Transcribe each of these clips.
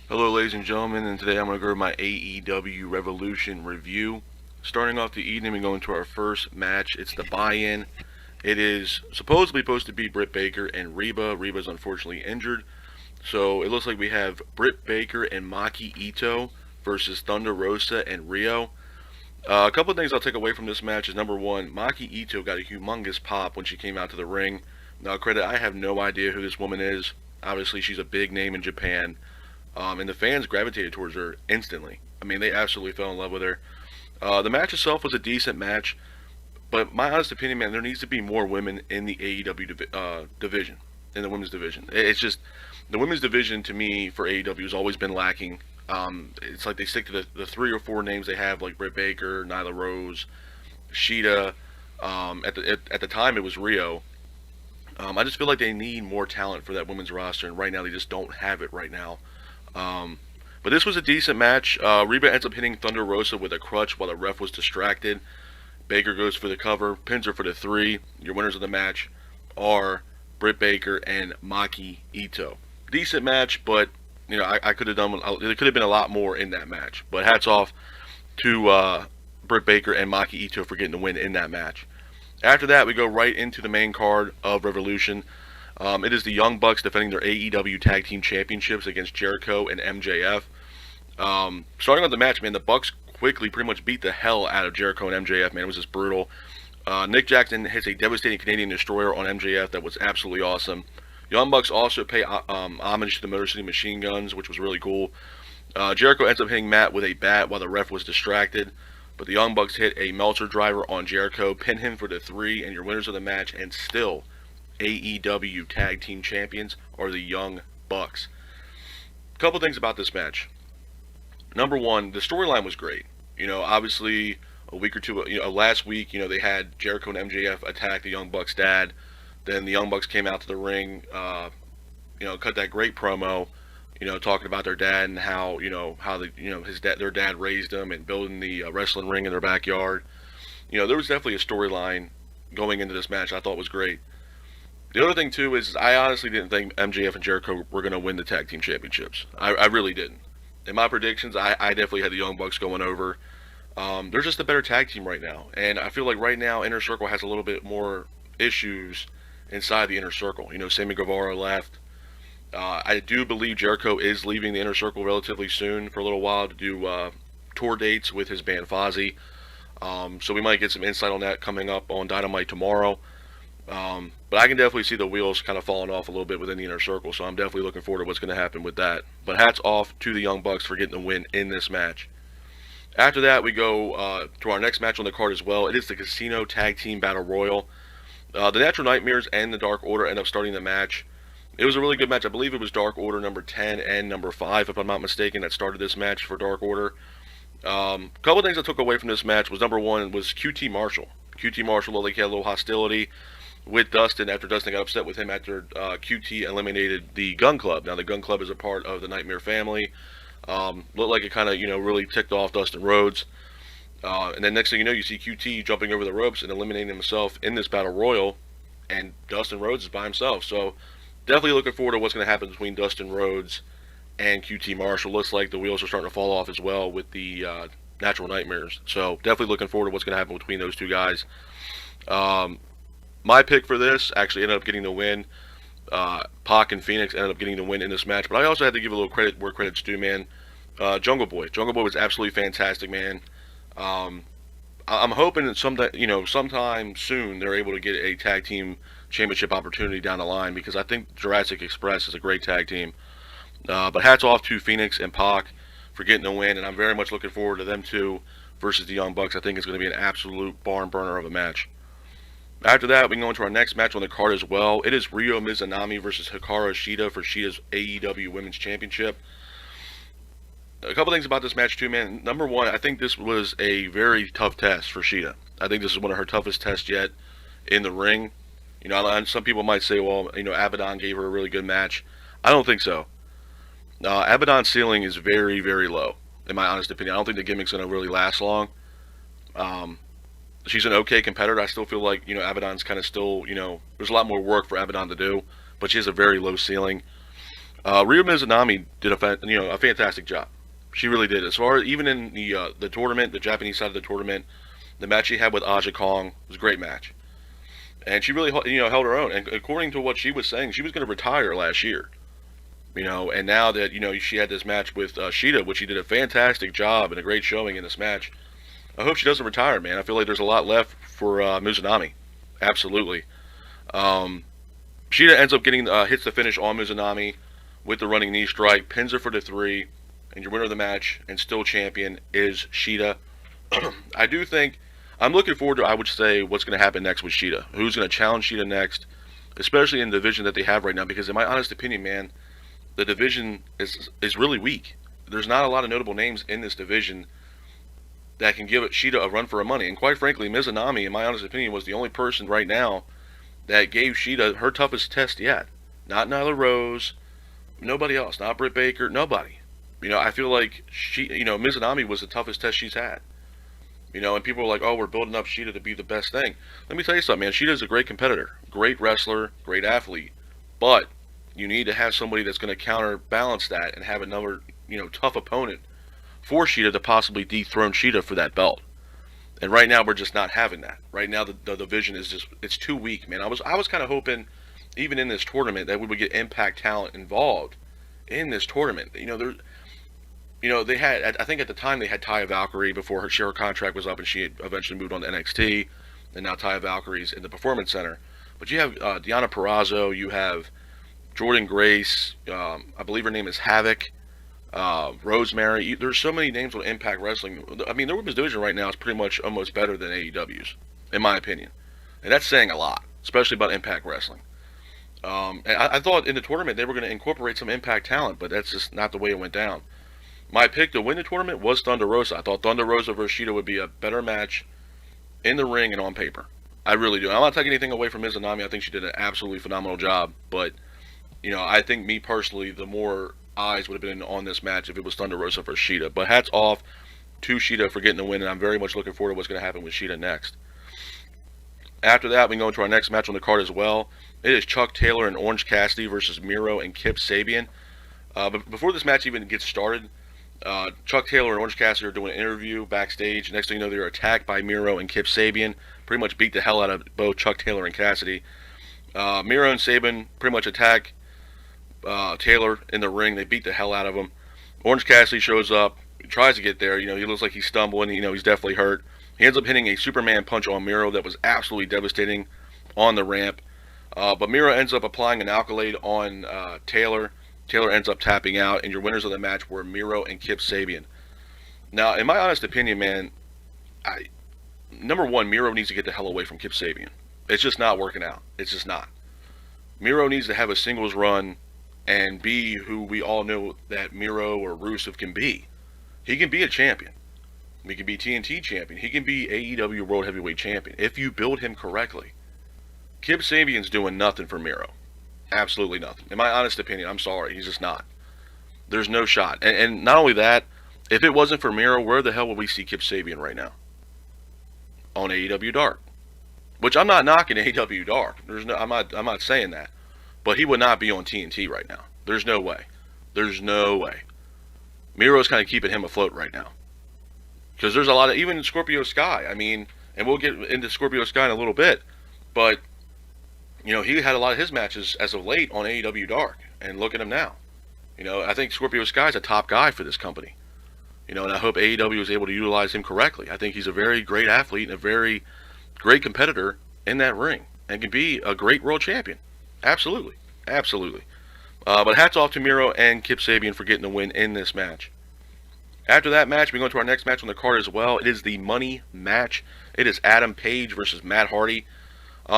Hello, ladies and gentlemen, and today I'm going to go over my AEW Revolution review. Starting off the evening, we go into our first match. It's the buy-in. It is supposed to be Britt Baker and Reba. Reba's unfortunately injured, so it looks like we have Britt Baker and Maki Ito versus Thunder Rosa and Rio. A couple of things I'll take away from this match is number one, Maki Ito got a humongous pop when she came out to the ring. Now, credit, I have no idea who this woman is. Obviously, she's a big name in Japan. And the fans gravitated towards her instantly. I mean, they absolutely fell in love with her. The match itself was a decent match, but my honest opinion, man, there needs to be more women in the AEW division, in the women's division. It's just the women's division to me for AEW has always been lacking. It's like they stick to the three or four names they have, like Britt Baker, Nyla Rose, Sheeta. At the time, it was Rio. I just feel like they need more talent for that women's roster, and right now they just don't have it right now. Um, but this was a decent match. Reba ends up hitting Thunder Rosa with a crutch while the ref was distracted. Baker goes for the cover, pins her for the three. Your winners of the match are Britt Baker and Maki Ito. Decent match, but I could have done. There could have been a lot more in that match. But hats off to Britt Baker and Maki Ito for getting the win in that match. After that, we go right into the main card of Revolution. It is the Young Bucks defending their AEW Tag Team Championships against Jericho and MJF. Starting with the match, man, the Bucks quickly pretty much beat the hell out of Jericho and MJF, man. It was just brutal. Nick Jackson hits a devastating Canadian Destroyer on MJF that was absolutely awesome. Young Bucks also pay homage to the Motor City Machine Guns, which was really cool. Jericho ends up hitting Matt with a bat while the ref was distracted. But the Young Bucks hit a Meltzer driver on Jericho, pin him for the three, and your winners of the match, and still AEW Tag Team Champions are the Young Bucks. A couple things about this match. Number one, the storyline was great. Obviously, a week or two, last week, they had Jericho and MJF attack the Young Bucks' dad. Then the Young Bucks came out to the ring, cut that great promo, talking about their dad and how, their dad raised them and building the wrestling ring in their backyard. There was definitely a storyline going into this match I thought was great. The other thing too is I honestly didn't think MJF and Jericho were going to win the tag team championships. I really didn't. In my predictions, I definitely had the Young Bucks going over. They're just a better tag team right now, and I feel like right now Inner Circle has a little bit more issues inside the Inner Circle. Sammy Guevara left. I do believe Jericho is leaving the Inner Circle relatively soon for a little while to do tour dates with his band Fozzy. So we might get some insight on that coming up on Dynamite tomorrow. But I can definitely see the wheels kind of falling off a little bit within the Inner Circle, so I'm definitely looking forward to what's going to happen with that. But hats off to the Young Bucks for getting the win in this match. After that, we go to our next match on the card as well. It is the Casino Tag Team Battle Royal. The Natural Nightmares and the Dark Order end up starting the match. It was a really good match. I believe it was Dark Order number 10 and number 5, if I'm not mistaken, that started this match for Dark Order. A couple of things I took away from this match was number one was QT Marshall. QT Marshall looked like he had a little hostility with Dustin after Dustin got upset with him after QT eliminated the Gun Club. Now the Gun Club is a part of the Nightmare family. Looked like it kind of really ticked off Dustin Rhodes. And then next thing you know, you see QT jumping over the ropes and eliminating himself in this battle royal, and Dustin Rhodes is by himself. So definitely looking forward to what's going to happen between Dustin Rhodes and QT Marshall. Looks like the wheels are starting to fall off as well with the Natural Nightmares. So definitely looking forward to what's going to happen between those two guys. My pick for this actually ended up getting the win. Pac and Phoenix ended up getting the win in this match, but I also had to give a little credit where credit's due, man. Jungle Boy. Jungle Boy was absolutely fantastic, man. I'm hoping that sometime soon they're able to get a tag team championship opportunity down the line, because I think Jurassic Express is a great tag team. But hats off to Phoenix and Pac for getting the win, and I'm very much looking forward to them two versus the Young Bucks. I think it's going to be an absolute barn burner of a match. After that, we can go into our next match on the card as well. It is Ryo Mizunami versus Hikaru Shida for Shida's AEW Women's Championship. A couple things about this match too, man. Number one, I think this was a very tough test for Shida. I think this is one of her toughest tests yet in the ring. Some people might say, well, Abaddon gave her a really good match. I don't think so. Abaddon's ceiling is very, very low, in my honest opinion. I don't think the gimmick's going to really last long. She's an okay competitor. I still feel like, Abaddon's kind of still, there's a lot more work for Abaddon to do, but she has a very low ceiling. Ryo Mizunami did a fantastic job. She really did. As far as even in the tournament, the Japanese side of the tournament, the match she had with Aja Kong was a great match, and she really held her own. And according to what she was saying, she was going to retire last year. And now that she had this match with Shida, which she did a fantastic job and a great showing in this match. I hope she doesn't retire, man. I feel like there's a lot left for Mizunami. Absolutely. Um, Shida ends up getting hits the finish on Mizunami with the running knee strike, pins her for the 3, and your winner of the match and still champion is Shida. I do think I'm looking forward to, I would say, what's going to happen next with Shida. Who's going to challenge Shida next, especially in the division that they have right now? Because in my honest opinion, man, the division is really weak. There's not a lot of notable names in this division that can give Shida a run for her money. And quite frankly, Mizunami, in my honest opinion, was the only person right now that gave Shida her toughest test yet. Not Nyla Rose, nobody else, not Britt Baker, nobody. I feel like Mizunami was the toughest test she's had. And people are like, oh, we're building up Shida to be the best thing. Let me tell you something, man. Shida's a great competitor, great wrestler, great athlete. But you need to have somebody that's going to counterbalance that and have another, tough opponent for Shida to possibly dethrone Shida for that belt. And right now we're just not having that. Right now the division is it's too weak, man. I was kind of hoping, even in this tournament, that we would get Impact talent involved in this tournament. They had, I think at the time they had Taya Valkyrie before her contract was up, and she had eventually moved on to NXT, and now Taya Valkyrie's in the Performance Center. But you have Deonna Purrazzo, you have Jordan Grace, I believe her name is Havoc, Rosemary. There's so many names on Impact Wrestling. I mean, the women's division right now is pretty much almost better than AEW's, in my opinion. And that's saying a lot, especially about Impact Wrestling. And I thought in the tournament they were going to incorporate some Impact talent, but that's just not the way it went down. My pick to win the tournament was Thunder Rosa. I thought Thunder Rosa versus Shida would be a better match in the ring and on paper. I really do. I'm not taking anything away from Mizunami. I think she did an absolutely phenomenal job. But, I think me personally, the more eyes would have been on this match if it was Thunder Rosa versus Shida. But hats off to Shida for getting the win, and I'm very much looking forward to what's going to happen with Shida next. After that, we go into our next match on the card as well. It is Chuck Taylor and Orange Cassidy versus Miro and Kip Sabian. But before this match even gets started, Chuck Taylor and Orange Cassidy are doing an interview backstage. Next thing you know, they're attacked by Miro and Kip Sabian. Pretty much beat the hell out of both Chuck Taylor and Cassidy. Miro and Sabian pretty much attack Taylor in the ring. They beat the hell out of him. Orange Cassidy shows up. He tries to get there. He looks like he's stumbling. He's definitely hurt. He ends up hitting a Superman punch on Miro that was absolutely devastating on the ramp. But Miro ends up applying an accolade on Taylor. Taylor ends up tapping out, and your winners of the match were Miro and Kip Sabian. Now, in my honest opinion, man, number one, Miro needs to get the hell away from Kip Sabian. It's just not working out. It's just not. Miro needs to have a singles run and be who we all know that Miro or Rusev can be. He can be a champion. He can be TNT champion. He can be AEW World Heavyweight Champion if you build him correctly. Kip Sabian's doing nothing for Miro. Absolutely nothing. In my honest opinion, I'm sorry. He's just not. There's no shot. And not only that, if it wasn't for Miro, where the hell would we see Kip Sabian right now? On AEW Dark. Which I'm not knocking AEW Dark. I'm not saying that. But he would not be on TNT right now. There's no way. There's no way. Miro's kind of keeping him afloat right now. Because there's a lot of, even Scorpio Sky, and we'll get into Scorpio Sky in a little bit, but he had a lot of his matches as of late on AEW Dark, and look at him now. I think Scorpio Sky is a top guy for this company. And I hope AEW is able to utilize him correctly. I think he's a very great athlete and a very great competitor in that ring, and can be a great world champion. Absolutely. Absolutely. But hats off to Miro and Kip Sabian for getting the win in this match. After that match, we go to our next match on the card as well. It is the money match. It is Adam Page versus Matt Hardy.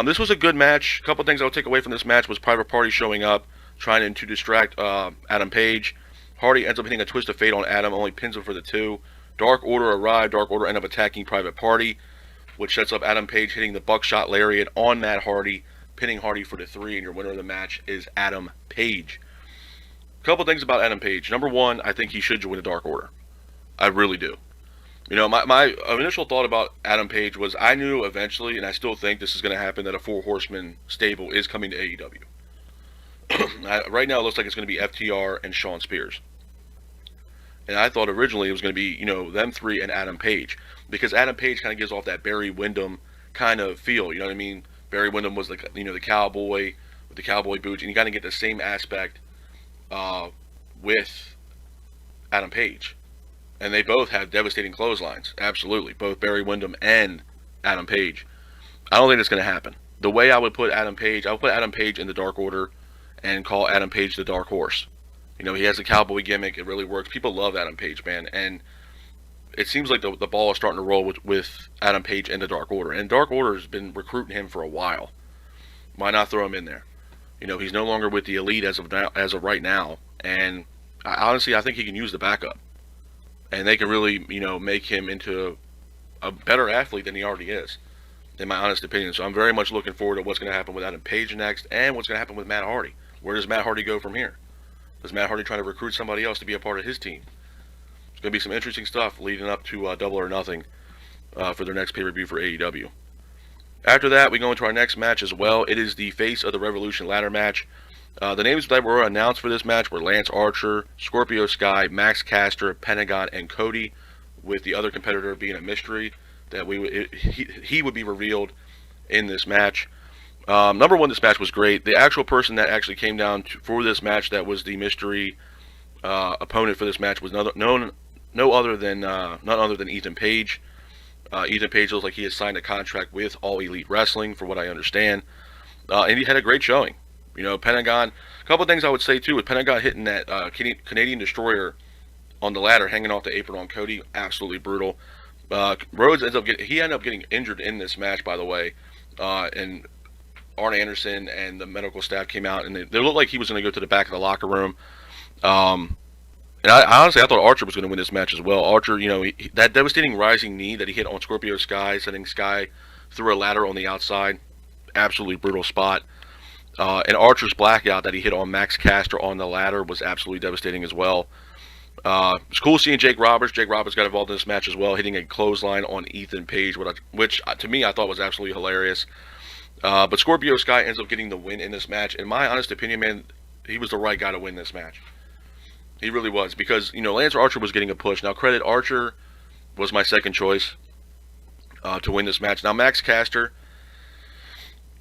This was a good match. A couple things I would take away from this match was Private Party showing up, trying to distract Adam Page. Hardy ends up hitting a twist of fate on Adam, only pins him for the 2. Dark Order arrived. Dark Order end up attacking Private Party, which sets up Adam Page hitting the buckshot lariat on Matt Hardy, pinning Hardy for the 3, and your winner of the match is Adam Page. A couple things about Adam Page. Number one, I think he should join the Dark Order. I really do. My initial thought about Adam Page was I knew eventually, and I still think this is going to happen, that a 4 Horsemen stable is coming to AEW. Right now, it looks like it's going to be FTR and Shawn Spears. And I thought originally it was going to be, them three and Adam Page. Because Adam Page kind of gives off that Barry Windham kind of feel, you know what I mean? Barry Windham was the cowboy with the cowboy boots, and you kind of get the same aspect with Adam Page. And they both have devastating clotheslines, absolutely. Both Barry Windham and Adam Page. I don't think it's going to happen. The way I would put Adam Page, I would put Adam Page in the Dark Order and call Adam Page the Dark Horse. He has a cowboy gimmick. It really works. People love Adam Page, man. And it seems like the ball is starting to roll with Adam Page and the Dark Order. And Dark Order has been recruiting him for a while. Why not throw him in there? He's no longer with the Elite as of right now. And honestly, I think he can use the backup. And they can really, make him into a better athlete than he already is, in my honest opinion. So I'm very much looking forward to what's going to happen with Adam Page next, and what's going to happen with Matt Hardy. Where does Matt Hardy go from here? Does Matt Hardy try to recruit somebody else to be a part of his team? It's going to be some interesting stuff leading up to Double or Nothing for their next pay-per-view for AEW. After that, we go into our next match as well. It is the Face of the Revolution ladder match. The names that were announced for this match were Lance Archer, Scorpio Sky, Max Caster, Pentagon, and Cody, with the other competitor being a mystery that he would be revealed in this match. Number one, this match was great. The actual person that actually came down for this match that was the mystery opponent for this match was none other than Ethan Page. Ethan Page looks like he has signed a contract with All Elite Wrestling, for what I understand, and he had a great showing. Pentagon. A couple of things I would say too with Pentagon hitting that Canadian Destroyer on the ladder, hanging off the apron on Cody, absolutely brutal. Rhodes ended up getting injured in this match, by the way, and Arn Anderson and the medical staff came out, and they looked like he was going to go to the back of the locker room. And I honestly thought Archer was going to win this match as well. Archer, that devastating rising knee that he hit on Scorpio Sky, sending Sky through a ladder on the outside, absolutely brutal spot. And Archer's blackout that he hit on Max Caster on the ladder was absolutely devastating as well. It's cool seeing Jake Roberts. Jake Roberts got involved in this match as well, hitting a clothesline on Ethan Page, which to me I thought was absolutely hilarious. But Scorpio Sky ends up getting the win in this match. In my honest opinion, man, he was the right guy to win this match. He really was, because Lance Archer was getting a push. Now, credit, Archer was my second choice to win this match. Now, Max Caster,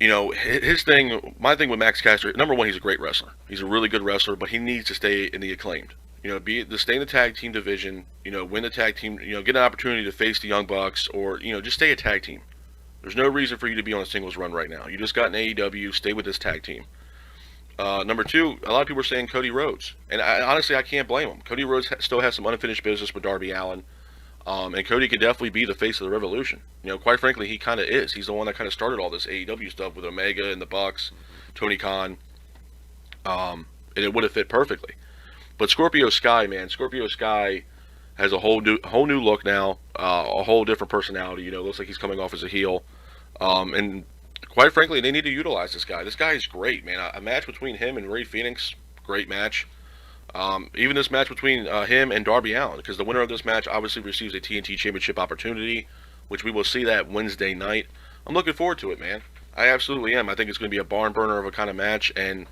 my thing with Max Caster, number one, he's a great wrestler. He's a really good wrestler, but he needs to stay in the Acclaimed. Stay in the tag team division, win the tag team, get an opportunity to face the Young Bucks, or, just stay a tag team. There's no reason for you to be on a singles run right now. You just got an AEW, stay with this tag team. Number two, a lot of people are saying Cody Rhodes, and honestly, I can't blame him. Cody Rhodes still has some unfinished business with Darby Allin, and Cody could definitely be the face of the Revolution. Quite frankly, he kind of is. He's the one that kind of started all this AEW stuff with Omega and the Bucks, Tony Khan, and it would have fit perfectly. But Scorpio Sky, man, Scorpio Sky has a whole new look now, a whole different personality. Looks like he's coming off as a heel, and quite frankly, they need to utilize this guy. This guy is great, man. A match between him and Rey Fenix, great match. Even this match between him and Darby Allin, because the winner of this match obviously receives a TNT Championship opportunity, which we will see that Wednesday night. I'm looking forward to it, man. I absolutely am. I think it's going to be a barn burner of a kind of match, and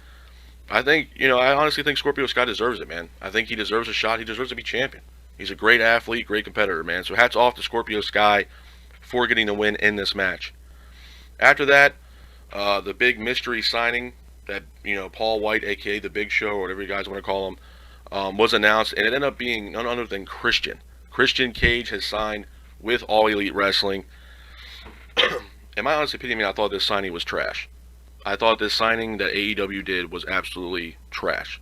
I think, I honestly think Scorpio Sky deserves it, man. I think he deserves a shot. He deserves to be champion. He's a great athlete, great competitor, man. So hats off to Scorpio Sky for getting the win in this match. After that, the big mystery signing that, Paul White, a.k.a. The Big Show, or whatever you guys want to call him, was announced, and it ended up being none other than Christian. Christian Cage has signed with All Elite Wrestling. In my honest opinion, I thought this signing was trash. I thought this signing that AEW did was absolutely trash.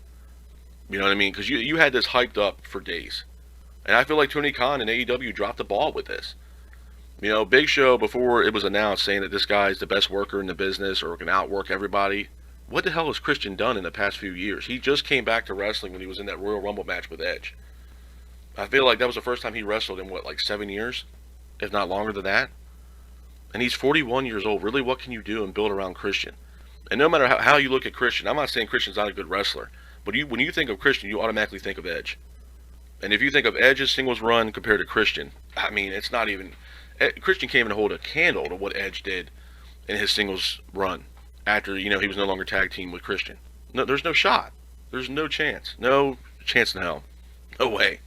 You know what I mean? Because you had this hyped up for days. And I feel like Tony Khan and AEW dropped the ball with this. Big Show, before it was announced, saying that this guy is the best worker in the business or can outwork everybody. What the hell has Christian done in the past few years? He just came back to wrestling when he was in that Royal Rumble match with Edge. I feel like that was the first time he wrestled in, 7 years? If not longer than that? And he's 41 years old. Really, what can you do and build around Christian? And no matter how you look at Christian, I'm not saying Christian's not a good wrestler, but when you think of Christian, you automatically think of Edge. And if you think of Edge's singles run compared to Christian, I mean, it's not even... Christian can't even hold a candle to what Edge did in his singles run after, he was no longer tag team with Christian. No, there's no shot. There's no chance. No chance in hell. No way.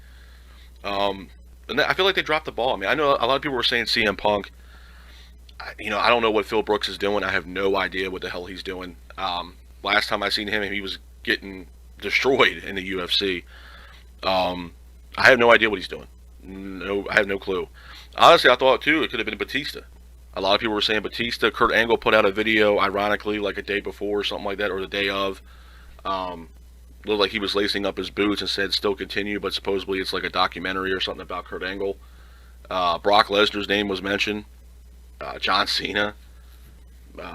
Um, and I feel like they dropped the ball. I mean, I know a lot of people were saying CM Punk. I don't know what Phil Brooks is doing. I have no idea what the hell he's doing. Last time I seen him, he was getting destroyed in the UFC. I have no idea what he's doing. No, I have no clue. Honestly, I thought too it could have been Batista. A lot of people were saying Batista. Kurt Angle put out a video, ironically, like a day before or something like that, or the day of. Um, Looked like he was lacing up his boots and said still continue, but supposedly it's like a documentary or something about Kurt Angle. Brock Lesnar's name was mentioned. John Cena.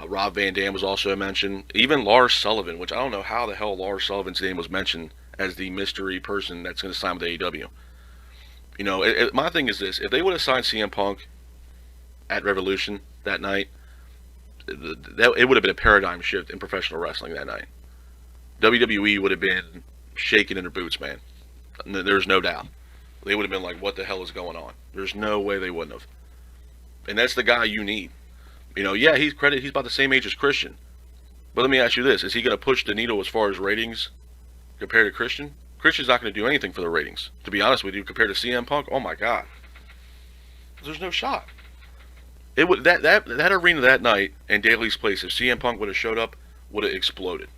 Rob Van Dam was also mentioned. Even Lars Sullivan, which I don't know how the hell Lars Sullivan's name was mentioned as the mystery person that's going to sign with AEW. My thing is this. If they would have signed CM Punk at Revolution that night, it would have been a paradigm shift in professional wrestling that night. WWE would have been shaking in their boots, man. There's no doubt. They would have been like, what the hell is going on? There's no way they wouldn't have. And that's the guy you need. Yeah, he's about the same age as Christian. But let me ask you this. Is he going to push the needle as far as ratings compared to Christian? Christian's not going to do anything for the ratings. To be honest with you, compared to CM Punk, oh my God. There's no shot. It would that arena that night in Daly's Place, if CM Punk would have showed up, would have exploded.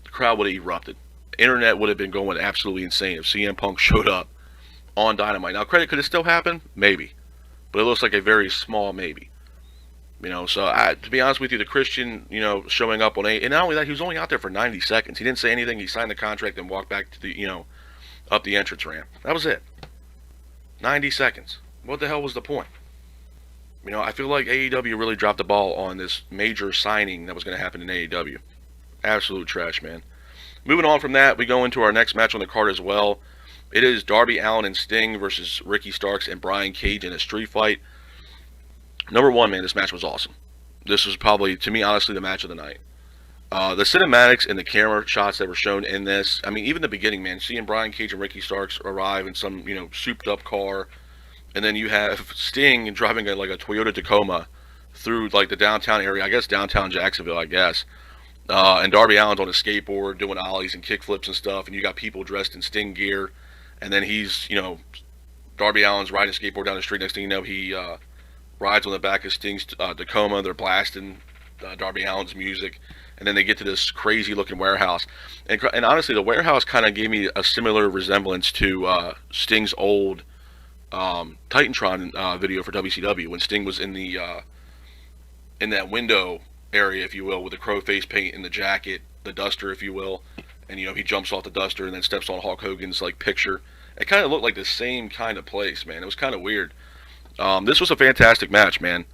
The crowd would have erupted. Internet would have been going absolutely insane if CM Punk showed up on Dynamite. Now, could it still happen? Maybe. But it looks like a very small maybe. So to be honest with you, the Christian, showing up on and not only that, he was only out there for 90 seconds. He didn't say anything. He signed the contract and walked back to the, up the entrance ramp. That was it. 90 seconds. What the hell was the point? I feel like AEW really dropped the ball on this major signing that was going to happen in AEW. Absolute trash, man. Moving on from that, we go into our next match on the card as well. It is Darby Allin and Sting versus Ricky Starks and Brian Cage in a street fight. Number one, man, this match was awesome. This was probably, to me, honestly, the match of the night. The cinematics and the camera shots that were shown in this, I mean, even the beginning, man, seeing Brian Cage and Ricky Starks arrive in some, souped-up car, and then you have Sting driving like a Toyota Tacoma through, like, the downtown area, I guess downtown Jacksonville, and Darby Allin's on a skateboard doing ollies and kickflips and stuff, and you got people dressed in Sting gear, and then he's, Darby Allin's riding a skateboard down the street. Next thing you know, he rides on the back of Sting's Tacoma. They're blasting Darby Allin's music, and then they get to this crazy-looking warehouse. And honestly, the warehouse kind of gave me a similar resemblance to Sting's old Titantron video for WCW when Sting was in that window area, if you will, with the crow face paint and the jacket, the duster, if you will, and he jumps off the duster and then steps on Hulk Hogan's picture. It kind of looked like the same kind of place, man. It was kind of weird. This was a fantastic match, man.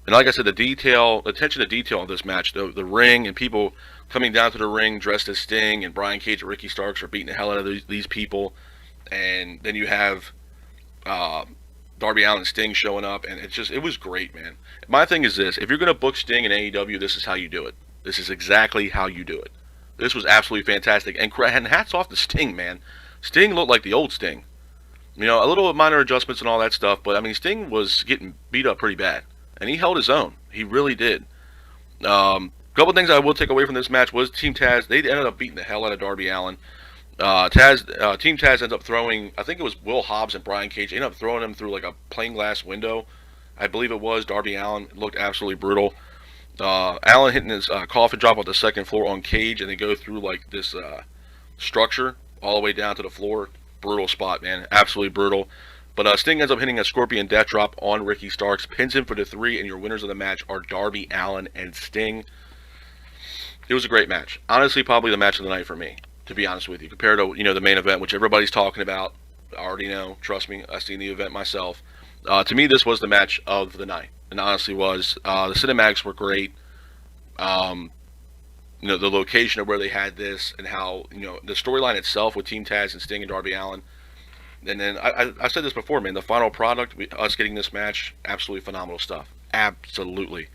And like I said, the attention to detail of this match, the ring and people coming down to the ring dressed as Sting, and Brian Cage and Ricky Starks are beating the hell out of these people. And then you have Darby Allin and Sting showing up, and it was great, man. My thing is this: if you're going to book Sting in AEW, this is how you do it. This is exactly how you do it. This was absolutely fantastic. And hats off to Sting, man. Sting looked like the old Sting. A little minor adjustments and all that stuff, but I mean, Sting was getting beat up pretty bad, and he held his own. He really did. Couple things I will take away from this match was Team Taz. They ended up beating the hell out of Darby Allin. Team Taz ends up throwing, I think it was Will Hobbs and Brian Cage, ended up throwing him through like a plain glass window. I believe it was Darby Allin. It looked absolutely brutal. Allin hitting his coffin drop off the second floor on Cage, and they go through like this structure all the way down to the floor. Brutal spot, man. Absolutely brutal. But Sting ends up hitting a Scorpion Death Drop on Ricky Starks, pins him for the 3, and your winners of the match are Darby Allin and Sting. It was a great match. Honestly, probably the match of the night for me, to be honest with you, compared to the main event, which everybody's talking about. I already know. Trust me, I've seen the event myself. To me, this was the match of the night, and honestly was. The cinematics were great. The location of where they had this, and how the storyline itself with Team Taz and Sting and Darby Allin. And then I said this before, man. The final product, us getting this match, absolutely phenomenal stuff. Absolutely.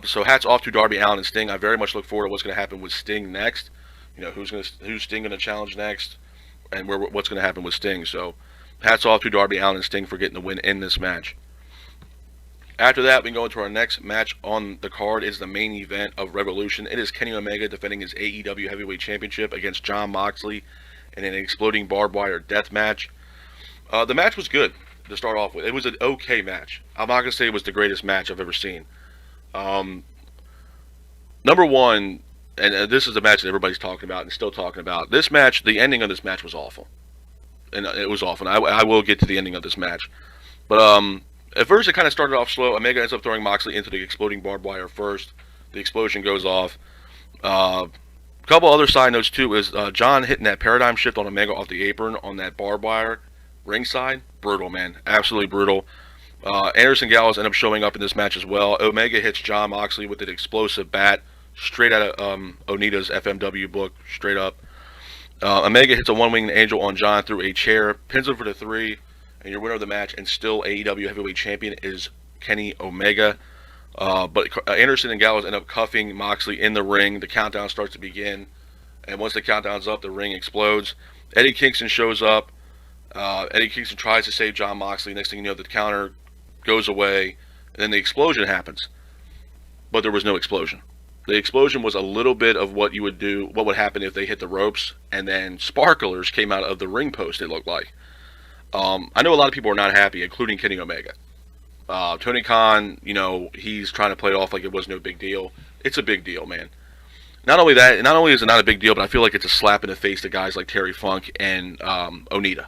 So hats off to Darby Allin and Sting. I very much look forward to what's going to happen with Sting next. Who's Sting going to challenge next, and what's going to happen with Sting. So hats off to Darby Allin and Sting for getting the win in this match. After that, we go into our next match on the card. It's the main event of Revolution. It is Kenny Omega defending his AEW Heavyweight Championship against Jon Moxley in an exploding barbed wire death match. The match was good to start off with. It was an okay match. I'm not going to say it was the greatest match I've ever seen. Number one, and this is a match that everybody's talking about and still talking about. This match, the ending of this match was awful. And it was awful. And I will get to the ending of this match. But at first it kind of started off slow. Omega ends up throwing Moxley into the exploding barbed wire first. The explosion goes off. A couple other side notes too is John hitting that paradigm shift on Omega off the apron on that barbed wire ringside. Brutal, man. Absolutely brutal. Anderson Gallows end up showing up in this match as well. Omega hits Jon Moxley with an explosive bat straight out of Onita's FMW book, straight up. Omega hits a one-winged angel on John through a chair, pins him for the 3, and your winner of the match and still AEW Heavyweight Champion is Kenny Omega. But Anderson and Gallows end up cuffing Moxley in the ring. The countdown starts to begin, and once the countdown's up, the ring explodes. Eddie Kingston shows up. Eddie Kingston tries to save Jon Moxley. Next thing you know, the counter goes away, and then the explosion happens. But there was no explosion. The explosion was a little bit of what would happen if they hit the ropes, and then sparklers came out of the ring post, it looked like. I know a lot of people are not happy, including Kenny Omega. Tony Khan, he's trying to play it off like it was no big deal. It's a big deal, man. Not only is it not a big deal, but I feel like it's a slap in the face to guys like Terry Funk and Onita.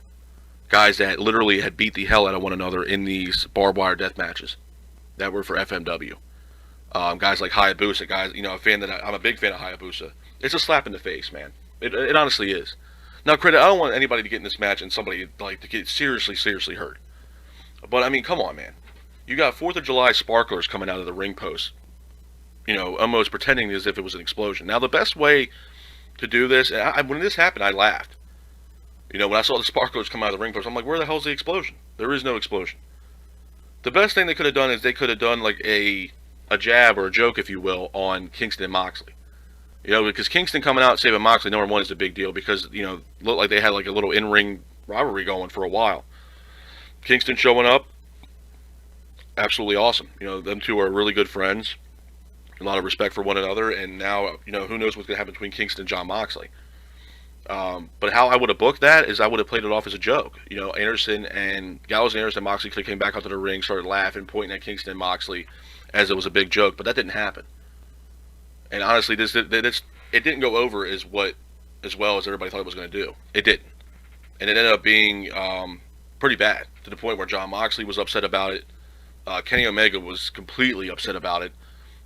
Guys that literally had beat the hell out of one another in these barbed wire death matches that were for FMW. Guys like Hayabusa, I'm a big fan of Hayabusa. It's a slap in the face, man. It honestly is. Now, credit, I don't want anybody to get in this match and somebody to get seriously hurt. But I mean, come on, man. You got 4th of July sparklers coming out of the ring post. Almost pretending as if it was an explosion. Now, the best way to do this, when this happened, I laughed. When I saw the sparklers come out of the ring post, I'm like, where the hell's the explosion? There is no explosion. The best thing they could have done is they could have done like a jab or a joke, if you will, on Kingston and Moxley. Because Kingston coming out and saving Moxley, number one, is a big deal because, looked like they had like a little in-ring rivalry going for a while. Kingston showing up, absolutely awesome. Them two are really good friends. A lot of respect for one another, and now, who knows what's going to happen between Kingston and Jon Moxley. But how I would have booked that is I would have played it off as a joke. Anderson and Gallows and Anderson and Moxley could have came back onto the ring, started laughing, pointing at Kingston and Moxley as it was a big joke, but that didn't happen. And honestly, it didn't go over as well as everybody thought it was going to do. It didn't. And it ended up being pretty bad, to the point where Jon Moxley was upset about it. Kenny Omega was completely upset about it.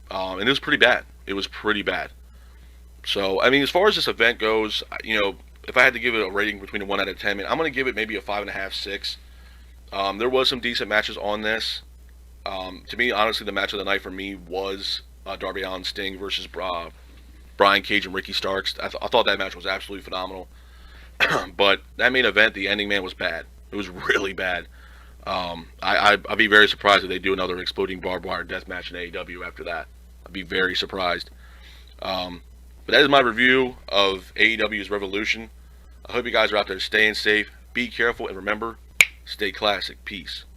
And it was pretty bad. It was pretty bad. So, I mean, as far as this event goes, if I had to give it a rating between a 1 out of 10, I'm going to give it maybe a 5.5, 6. There was some decent matches on this. To me, honestly, the match of the night for me was Darby Allin Sting versus Brian Cage and Ricky Starks. I thought that match was absolutely phenomenal. But that main event, the ending, man, was bad. It was really bad. I'd be very surprised if they do another exploding barbed wire death match in AEW after that. I'd be very surprised. But that is my review of AEW's Revolution. I hope you guys are out there staying safe. Be careful, and remember, stay classic. Peace.